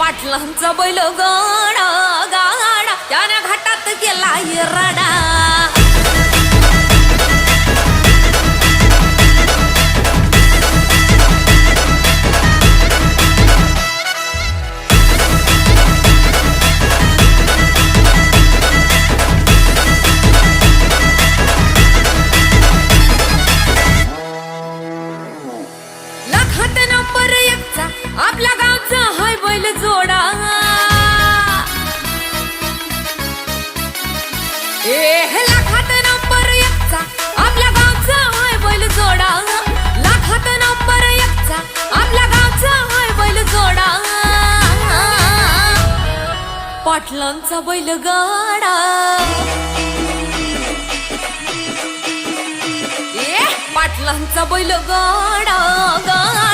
पाटलांचा बैल गाडा गाडा त्याने घाटात गेला रडा लाखात नंबर एकचा आपल्या गावचा हाय बैल जोडा लाखात नंबर एकचा आपल्या गावचा हाय बैल जोडा लाखात नंबर एकचा आपल्या गावचा हाय बैल जोडा पाटलांचा बैल गाडा पाटलांचा बैल गाडा गाडा